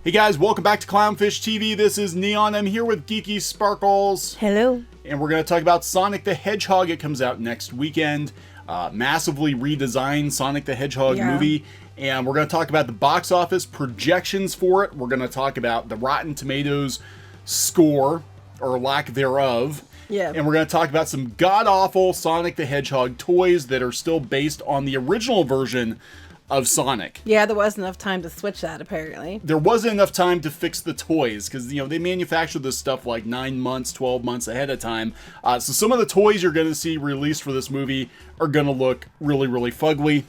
Hey guys, welcome back to Clownfish TV. This is Kneon. I'm here with Geeky Sparkles. Hello. And we're going to talk about Sonic the Hedgehog. It comes out next weekend. Massively redesigned Sonic the Hedgehog movie. And we're going to talk about the box office projections for it. We're going to talk about the Rotten Tomatoes score, or lack thereof. Yeah. And we're going to talk about some god-awful Sonic the Hedgehog toys that are still based on the original version of Sonic. Yeah, there wasn't enough time to switch that, apparently. There wasn't enough time to fix the toys, because, they manufacture this stuff like 9 months, 12 months ahead of time. So some of the toys you're going to see released for this movie are going to look really, really fugly.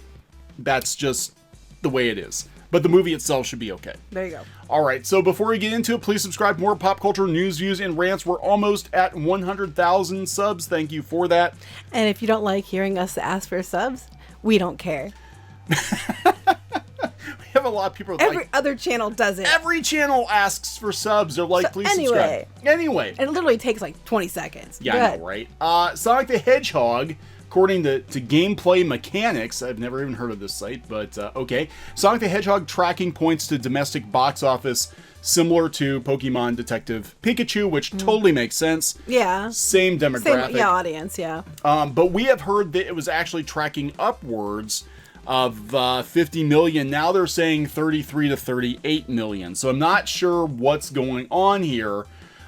That's just the way it is. But the movie itself should be okay. There you go. All right, so before we get into it, please subscribe for more pop culture news, views, and rants. We're almost at 100,000 subs. Thank you for that. And if you don't like hearing us ask for subs, we don't care. We have a lot of people. Every other channel does it. Every channel asks for subs. They're like, please anyway. subscribe. Anyway. And it literally takes like 20 seconds. Yeah, I know, right? Sonic the Hedgehog, according to Gameplay Mechanics, I've never even heard of this site, but okay. Sonic the Hedgehog tracking points to domestic box office similar to Pokemon Detective Pikachu, which totally makes sense. Yeah. Same demographic. Same audience, yeah. But we have heard that it was actually tracking upwards of 50 million. Now they're saying 33 to 38 million. So I'm not sure what's going on here.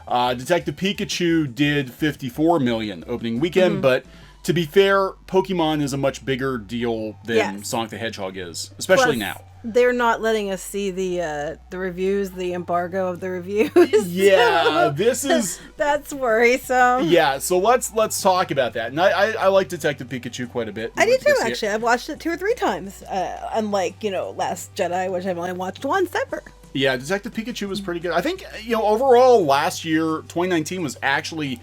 Detective Pikachu did 54 million opening weekend, but to be fair, Pokemon is a much bigger deal than Sonic the Hedgehog is, especially Plus, now. They're not letting us see the reviews, the embargo of the reviews. Yeah, this is... That's worrisome. Yeah, so let's talk about that. And I like Detective Pikachu quite a bit. I do too, actually. I've watched it 2 or 3 times. Unlike, Last Jedi, which I've only watched once ever. Yeah, Detective Pikachu was pretty good. I think, overall, last year, 2019, was actually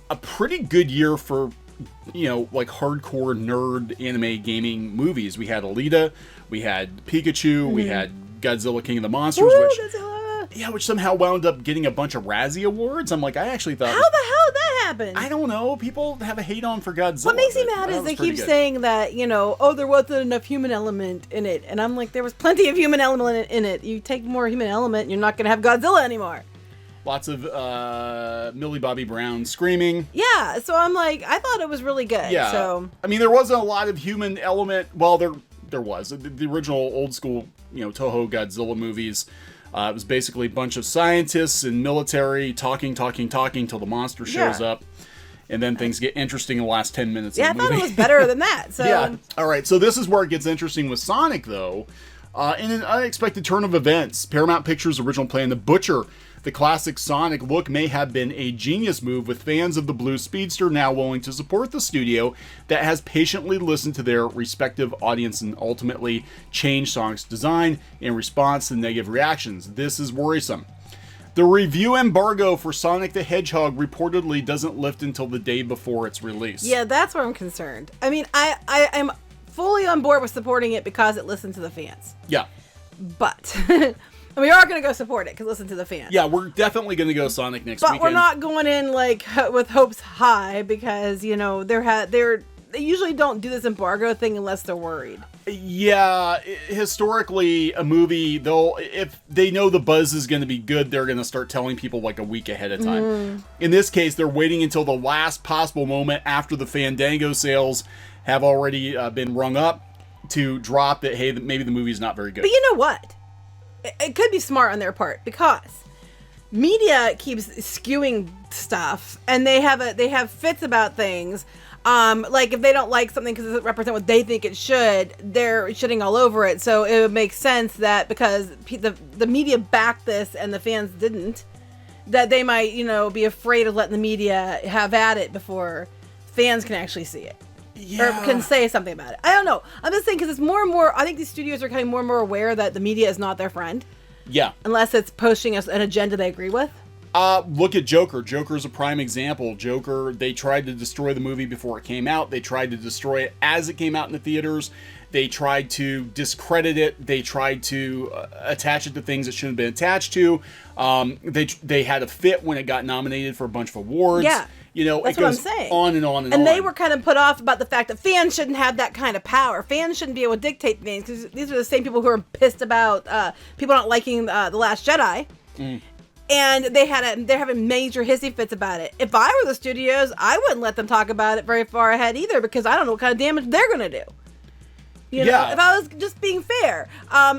a pretty good year for, like hardcore nerd anime gaming movies. We had Alita, we had Pikachu, we had Godzilla King of the Monsters, which somehow wound up getting a bunch of Razzie Awards. I'm like, I actually thought... How the hell did that happen? I don't know. People have a hate on for Godzilla. What makes me mad is they keep saying that, there wasn't enough human element in it. And I'm like, there was plenty of human element in it. You take more human element, you're not going to have Godzilla anymore. Lots of Millie Bobby Brown screaming. Yeah, so I'm like, I thought it was really good. Yeah. So I mean, there wasn't a lot of human element. Well, there was. The original old school, Toho Godzilla movies. It was basically a bunch of scientists and military talking till the monster shows up. And then things get interesting in the last 10 minutes of the movie. I thought it was better than that. So. Yeah. All right, so this is where it gets interesting with Sonic, though. In an unexpected turn of events, Paramount Pictures' original plan to butcher the classic Sonic look may have been a genius move, with fans of the Blue Speedster now willing to support the studio that has patiently listened to their respective audience and ultimately changed Sonic's design in response to negative reactions. This is worrisome. The review embargo for Sonic the Hedgehog reportedly doesn't lift until the day before its release. Yeah, that's where I'm concerned. I mean, I'm fully on board with supporting it because it listened to the fans. Yeah. But... we are going to go support it because listen to the fans. Yeah, we're definitely going to go Sonic next weekend. But we're not going in like with hopes high because, they usually don't do this embargo thing unless they're worried. Yeah, historically, a movie, if they know the buzz is going to be good, they're going to start telling people like a week ahead of time. In this case, they're waiting until the last possible moment after the Fandango sales have already been rung up to drop that, hey, maybe the movie's not very good. But you know what? It could be smart on their part because media keeps skewing stuff and they have fits about things. Like if they don't like something because it doesn't represent what they think it should, they're shitting all over it. So it would make sense that because the media backed this and the fans didn't, that they might, be afraid of letting the media have at it before fans can actually see it. Yeah. Or can say something about it. I don't know. I'm just saying because it's more and more, I think these studios are becoming more and more aware that the media is not their friend. Yeah. Unless it's pushing an agenda they agree with. Look at Joker. Joker's a prime example. Joker, they tried to destroy the movie before it came out. They tried to destroy it as it came out in the theaters. They tried to discredit it. They tried to attach it to things it shouldn't have been attached to. They had a fit when it got nominated for a bunch of awards. Yeah. You know, That's it what I'm goes saying. on and on and on. And they were kind of put off about the fact that fans shouldn't have that kind of power. Fans shouldn't be able to dictate things, because these are the same people who are pissed about people not liking The Last Jedi. And they're having major hissy fits about it. If I were the studios, I wouldn't let them talk about it very far ahead either, because I don't know what kind of damage they're going to do. You know, if I was just being fair,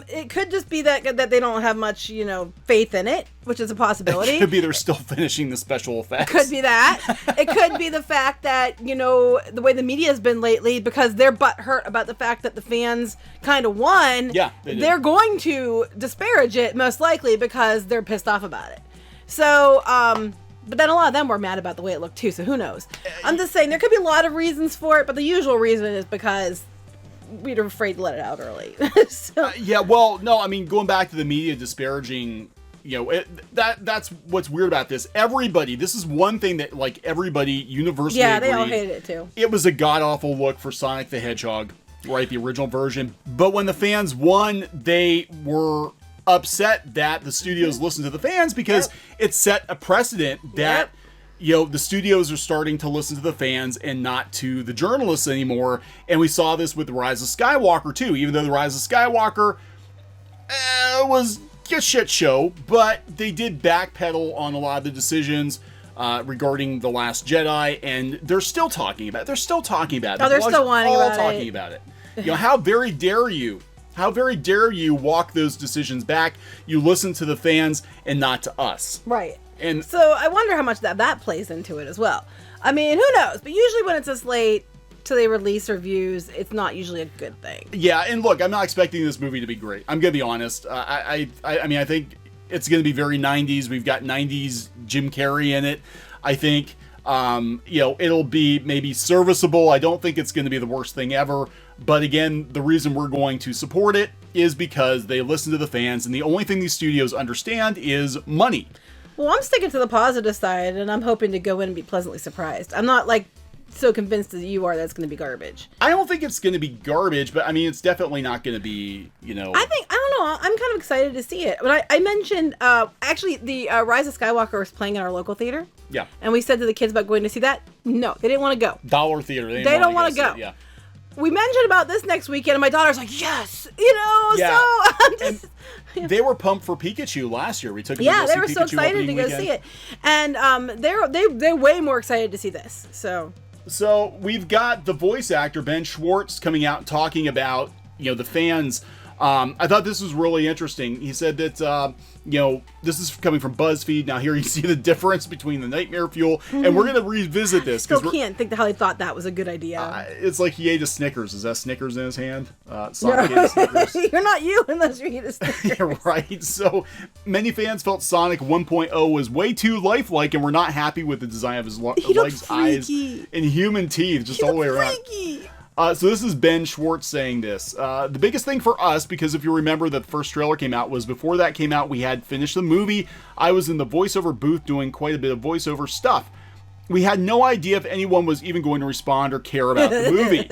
it could just be that they don't have much, faith in it, which is a possibility. It could be they're still finishing the special effects. Could be that. It could be the fact that, the way the media has been lately, because they're butthurt about the fact that the fans kind of won. Yeah, they're going to disparage it, most likely, because they're pissed off about it. So, but then a lot of them were mad about the way it looked too, so who knows? I'm just saying, there could be a lot of reasons for it, but the usual reason is because we were afraid to let it out early. Going back to the media disparaging, that's what's weird about this. This is one thing that, everybody universally agreed. They all hated it too. It was a god-awful look for Sonic the Hedgehog, right? The original version. But when the fans won, they were upset that the studios listened to the fans, because it set a precedent that the studios are starting to listen to the fans and not to the journalists anymore. And we saw this with The Rise of Skywalker too, even though The Rise of Skywalker was a shit show, but they did backpedal on a lot of the decisions regarding The Last Jedi, and they're still talking about it. They're still talking about it. Oh, they're still whining about it. Talking about it. How very dare you? How very dare you walk those decisions back? You listen to the fans and not to us. Right. And so I wonder how much that plays into it as well. I mean, who knows? But usually when it's this late till they release reviews, it's not usually a good thing. Yeah, and look, I'm not expecting this movie to be great. I'm gonna be honest. I think it's gonna be very 90s. We've got 90s Jim Carrey in it. I think it'll be maybe serviceable. I don't think it's gonna be the worst thing ever. But again, the reason we're going to support it is because they listen to the fans, and the only thing these studios understand is money. Well, I'm sticking to the positive side, and I'm hoping to go in and be pleasantly surprised. I'm not so convinced as you are that it's going to be garbage. I don't think it's going to be garbage, but I mean, it's definitely not going to be, I don't know. I'm kind of excited to see it. But I mentioned, actually, the Rise of Skywalker was playing in our local theater. Yeah. And we said to the kids about going to see that. No, they didn't want to go. Dollar theater. They don't want to go. Yeah. We mentioned about this next weekend, and my daughter's like, yes, so I'm just... They were pumped for Pikachu last year. We took them to go see they were Pikachu so excited to go see it. And they're way more excited to see this, So we've got the voice actor, Ben Schwartz, coming out and talking about, the fans. I thought this was really interesting. He said that, this is coming from BuzzFeed. Now here you see the difference between the Nightmare Fuel, and we're going to revisit this. Still can't think how he thought that was a good idea. It's like he ate a Snickers. Is that Snickers in his hand? Sonic ate a Snickers. You're not you unless you eat a Snickers. Yeah, right. So many fans felt Sonic 1.0 was way too lifelike, and were not happy with the design of his legs, eyes, and human teeth, just all the way around. So this is Ben Schwartz saying this. The biggest thing for us, because if you remember the first trailer came out, was before that came out, we had finished the movie. I was in the voiceover booth doing quite a bit of voiceover stuff. We had no idea if anyone was even going to respond or care about the movie.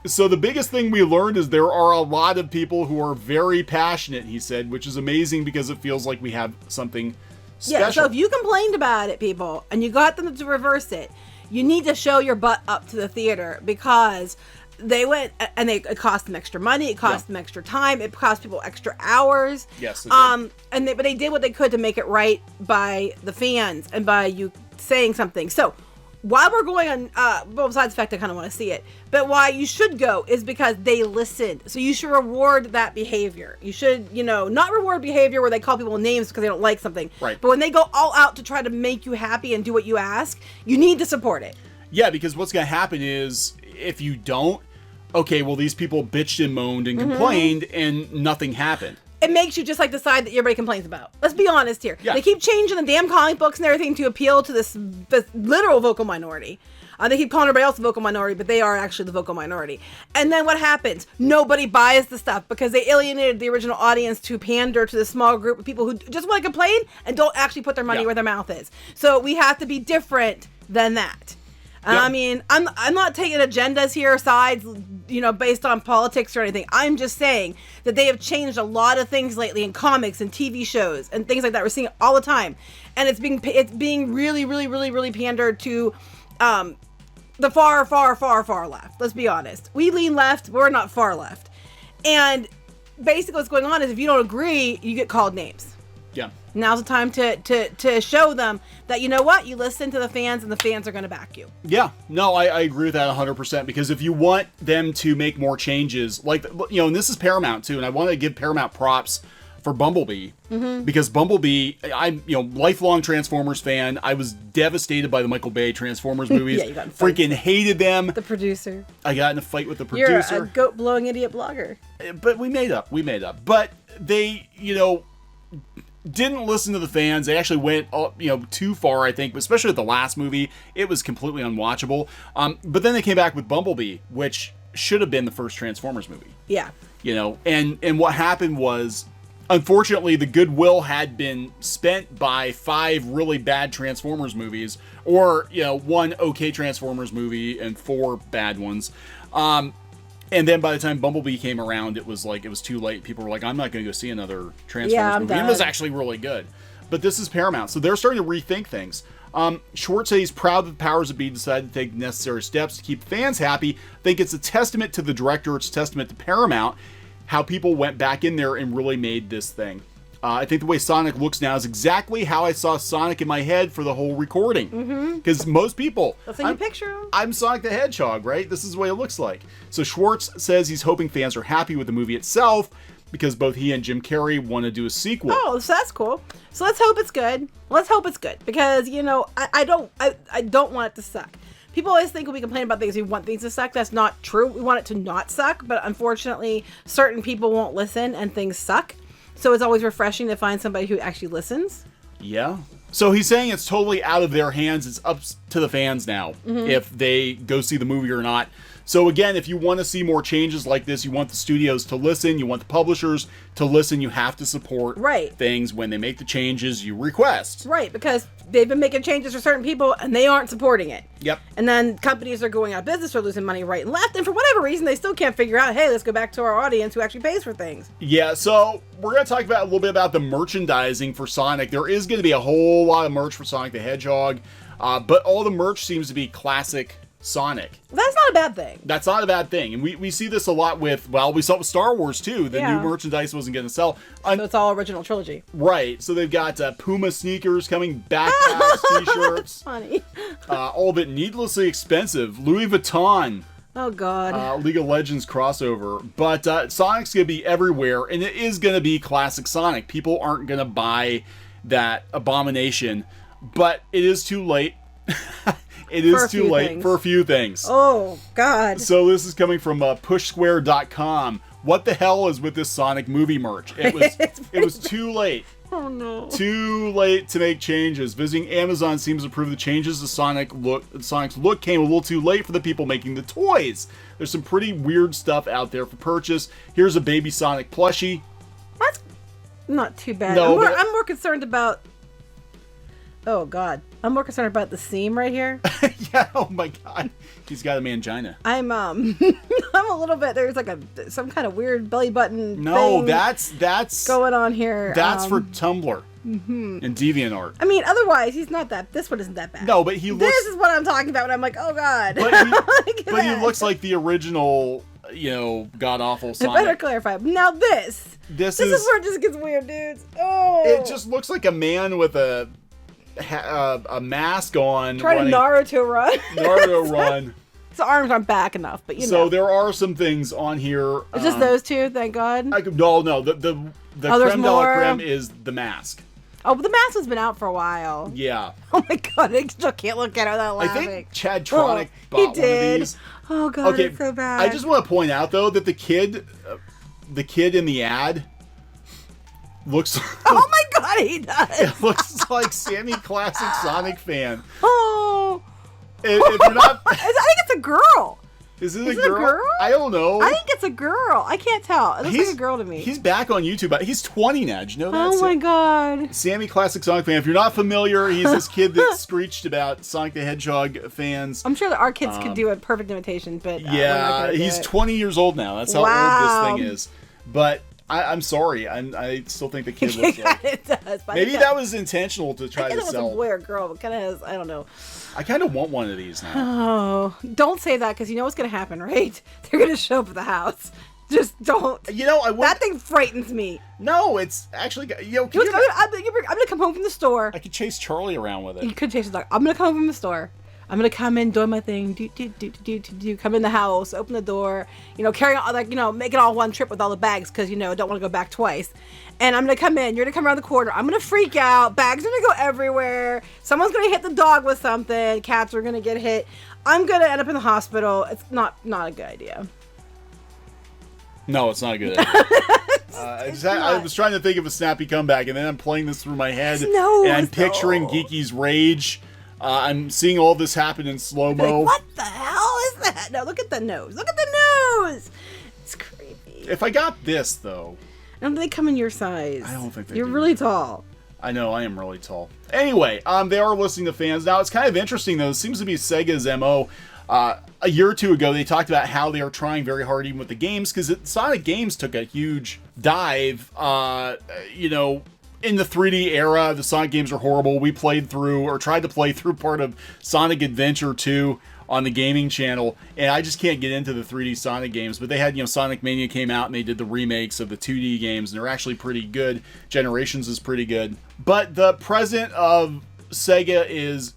So the biggest thing we learned is there are a lot of people who are very passionate, he said, which is amazing because it feels like we have something special. Yeah, so if you complained about it, people, and you got them to reverse it, you need to show your butt up to the theater, because they went and it cost them extra money, it cost them extra time, it cost people extra hours. Yes. But they did what they could to make it right by the fans and by you saying something. So while we're going on, well, besides the fact I kind of want to see it, but why you should go is because they listened. So you should reward that behavior. You should, not reward behavior where they call people names because they don't like something. Right. But when they go all out to try to make you happy and do what you ask, you need to support it. Yeah, because what's going to happen is if you don't, okay, well, these people bitched and moaned and complained and nothing happened. It makes you just like the side that everybody complains about. Let's be honest here. Yeah. They keep changing the damn comic books and everything to appeal to this literal vocal minority. They keep calling everybody else the vocal minority, but they are actually the vocal minority. And then what happens? Nobody buys the stuff because they alienated the original audience to pander to the small group of people who just want to complain and don't actually put their money where their mouth is. So we have to be different than that. And I mean, I'm not taking agendas here, sides, based on politics or anything. I'm just saying that they have changed a lot of things lately in comics and TV shows and things like that. We're seeing it all the time, and it's being really, really, really, really pandered to the far, far, far, far left. Let's be honest. We lean left. We're not far left, and basically what's going on is if you don't agree, you get called names. Yeah. Now's the time to show them that, you know what, you listen to the fans and the fans are going to back you. Yeah, no, I agree with that 100%, because if you want them to make more changes, like, and this is Paramount too, and I want to give Paramount props for Bumblebee, because Bumblebee, I'm, lifelong Transformers fan. I was devastated by the Michael Bay Transformers movies. Yeah, you got in freaking hated them. The producer. I got in a fight with the producer. You're a goat-blowing idiot blogger. But we made up. But they, didn't listen to the fans. They actually went, too far, I think, especially with the last movie. It was completely unwatchable. But then they came back with Bumblebee, which should have been the first Transformers movie. Yeah. And what happened was, unfortunately, the goodwill had been spent by 5 really bad Transformers movies, or, 1 okay Transformers movie and 4 bad ones. And then by the time Bumblebee came around, it was too late. People were like, I'm not going to go see another Transformers movie. And it was actually really good. But this is Paramount, so they're starting to rethink things. Schwartz said he's proud that the powers that be decided to take necessary steps to keep fans happy. I think it's a testament to the director. It's a testament to Paramount, how people went back in there and really made this thing. I think the way Sonic looks now is exactly how I saw Sonic in my head for the whole recording. Because most people... That's how you picture him. I'm Sonic the Hedgehog, right? This is the way it looks like. So Schwartz says he's hoping fans are happy with the movie itself, because both he and Jim Carrey want to do a sequel. Oh, so that's cool. So let's hope it's good. Because, I don't want it to suck. People always think when we complain about things, we want things to suck. That's not true. We want it to not suck, but unfortunately, certain people won't listen and things suck. So it's always refreshing to find somebody who actually listens. Yeah. So he's saying it's totally out of their hands. It's up to the fans now if they go see the movie or not. So again, if you want to see more changes like this, you want the studios to listen, you want the publishers to listen, you have to support things when they make the changes you request. Right, because they've been making changes for certain people and they aren't supporting it. Yep. And then companies are going out of business or losing money right and left. And for whatever reason, they still can't figure out, hey, let's go back to our audience who actually pays for things. Yeah, so we're going to talk about a little bit about the merchandising for Sonic. There is going to be a whole lot of merch for Sonic the Hedgehog, but all the merch seems to be classic Sonic. That's not a bad thing. That's not a bad thing. And we see this a lot with, we saw it with Star Wars too. The new merchandise wasn't going to sell. So it's all original trilogy. Right. So they've got Puma sneakers coming, backpacks, t-shirts. Funny. All of it needlessly expensive. Louis Vuitton. Oh, God. League of Legends crossover. But Sonic's going to be everywhere, and it is going to be classic Sonic. People aren't going to buy that abomination, but it is too late. It is too late for a few things. Oh, God. So this is coming from pushsquare.com. What the hell is with this Sonic movie merch? It was too late. Oh, no. Too late to make changes. Visiting Amazon seems to prove the changes to Sonic's look came a little too late for the people making the toys. There's some pretty weird stuff out there for purchase. Here's a baby Sonic plushie. That's not too bad. No, I'm more concerned about... Oh, God. I'm more concerned about the seam right here. Yeah, oh my God. He's got a mangina. I'm I'm a little bit, there's like some kind of weird belly button thing that's going on here. That's for Tumblr and DeviantArt. I mean, otherwise, he's not that, this one isn't that bad. No, but he looks... This is what I'm talking about when I'm like, oh God. But he looks like the original, god-awful Sonic. I better clarify. Now this is where it just gets weird, dudes. Oh. It just looks like a man with a mask on. Trying to Naruto run. Naruto run. His arms aren't back enough, but So there are some things on here. It's just those two, thank God. No. The creme de la creme is the mask. Oh, but the mask has been out for a while. Yeah. Oh my God, I still can't look at her without laughing. I think Chad Tronic bought one of these. Oh God, it's so bad. I just want to point out though that the kid in the ad looks... Oh my God, he does. It looks like Sammy Classic Sonic fan. Oh. If you're not... I think it's a girl. Is it Is a it a girl? girl? I don't know. I think it's a girl. I can't tell. It looks like a girl to me. He's back on YouTube. He's 20 now. Did you know that? Oh my god. Sammy, classic Sonic fan. If you're not familiar, he's this kid that screeched about Sonic the Hedgehog fans. I'm sure that our kids could do a perfect imitation, but yeah, he's 20 years old now. That's how old this thing is. But I'm sorry. I still think the kid looks like... It does. Maybe that was intentional to try to sell. I think it was a boy or girl, but kind of has, I don't know. I kind of want one of these now. Oh, don't say that because you know what's going to happen, right? They're going to show up at the house. Just don't. You know, I wouldn't... That thing frightens me. No, it's actually... I'm going to come home from the store. I could chase Charlie around with it. You could chase the dog. I'm going to come home from the store. I'm gonna come in, doing my thing, come in the house, open the door, carry on, make it all one trip with all the bags because don't want to go back twice. And I'm gonna come in. You're gonna come around the corner. I'm gonna freak out. Bags are gonna go everywhere. Someone's gonna hit the dog with something. Cats are gonna get hit. I'm gonna end up in the hospital. It's not a good idea. No, it's not a good idea. I was trying to think of a snappy comeback, and then I'm playing this through my head, and I'm picturing Geeky's rage. I'm seeing all this happen in slow-mo. Like, what the hell is that? No, look at the nose. Look at the nose. It's creepy. If I got this, though... Don't they come in your size? I don't think they do. You're really tall. I know, I am really tall. Anyway, they are listening to fans. Now, it's kind of interesting, though. It seems to be Sega's MO. A year or two ago, they talked about how they are trying very hard even with the games, because Sonic games took a huge dive, in the 3D era. The Sonic games are horrible. We tried to play through part of Sonic Adventure 2 on the gaming channel, and I just can't get into the 3D Sonic games. But they had, Sonic Mania came out, and they did the remakes of the 2D games, and they're actually pretty good. Generations is pretty good. But the president of Sega is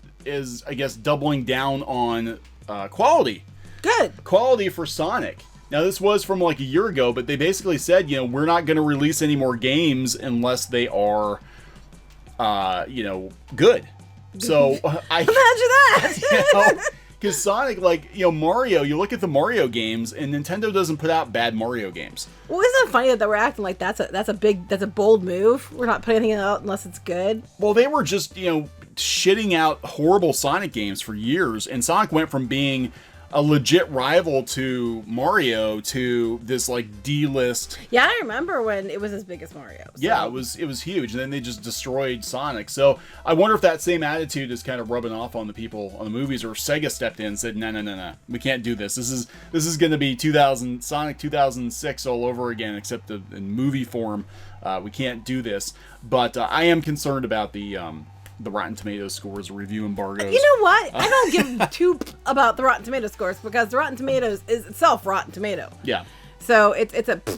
I guess, doubling down on quality. Good. Quality for Sonic. Now, this was from like a year ago, but they basically said, we're not going to release any more games unless they are, good. So, imagine that! Because Sonic, Mario, you look at the Mario games, and Nintendo doesn't put out bad Mario games. Well, isn't it funny that we're acting like that's a bold move? We're not putting anything out unless it's good. Well, they were just, shitting out horrible Sonic games for years, and Sonic went from being a legit rival to Mario to this D-list. Yeah, I remember when it was as big as Mario. So. Yeah, it was huge, and then they just destroyed Sonic. So I wonder if that same attitude is kind of rubbing off on the people on the movies, or Sega stepped in and said, no, we can't do this. This is going to be Sonic 2006 all over again, except in movie form. We can't do this. But I am concerned about the Rotten Tomatoes scores, review embargoes. You know what? I don't give two about the Rotten Tomatoes scores because the Rotten Tomatoes is itself Rotten Tomato. Yeah. So it's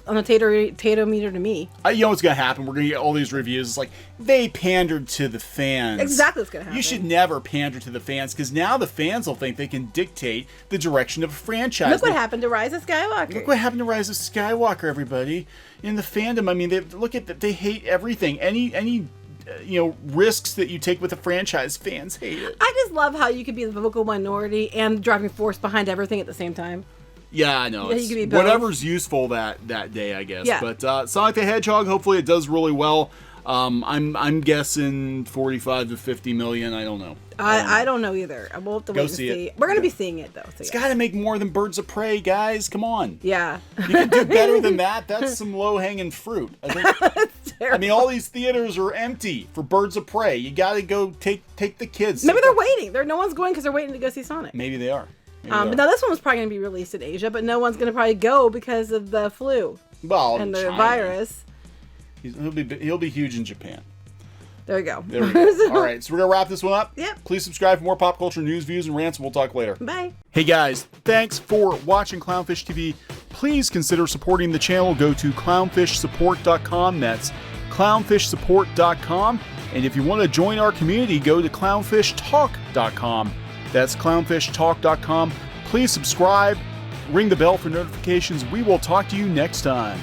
on a tato meter to me. You know what's going to happen? We're going to get all these reviews. It's like, they pandered to the fans. Exactly what's going to happen. You should never pander to the fans, because now the fans will think they can dictate the direction of a franchise. Look what happened to Rise of Skywalker. Look what happened to Rise of Skywalker, everybody. In the fandom, I mean, they hate everything. Any risks that you take with a franchise, fans hate it. I just love how you could be the vocal minority and the driving force behind everything at the same time. Yeah, I know. You could be both. Whatever's useful that day, I guess. Yeah. But Sonic the Hedgehog, hopefully it does really well. I'm guessing 45 to 50 million. I don't know. I don't know either. We'll have to wait and see. We're going to be seeing it, though. So it's got to make more than Birds of Prey, guys. Come on. Yeah. You can do better than that. That's some low-hanging fruit. I mean, all these theaters are empty for Birds of Prey. You got to go take the kids. Maybe they're waiting. No one's going because they're waiting to go see Sonic. Maybe they are. But now this one was probably going to be released in Asia, but no one's going to probably go because of the flu and the virus. He'll be huge in Japan. There we go. All right, so we're going to wrap this one up. Yep. Please subscribe for more pop culture news, views, and rants, and we'll talk later. Bye. Hey guys, thanks for watching Clownfish TV. Please consider supporting the channel. Go to clownfishsupport.com. That's clownfishsupport.com. And if you want to join our community, go to clownfishtalk.com. That's clownfishtalk.com. Please subscribe, ring the bell for notifications. We will talk to you next time.